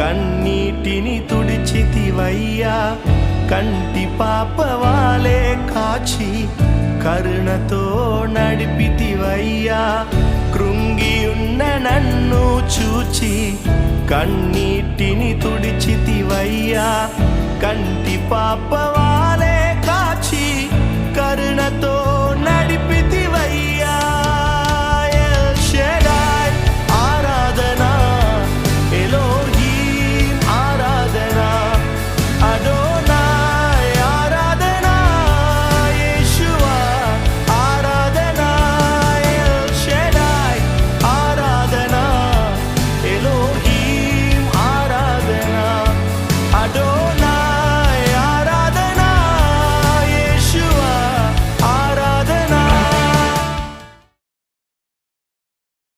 కన్నీటిని తుడిచితివయ్యా కంటి పాపవాలే కాచి కరుణతో నడిపితివయ్యా కృంగి ఉన్న నన్ను చూచి కన్నీటిని తుడిచితివయ్యా కంటి పాపవా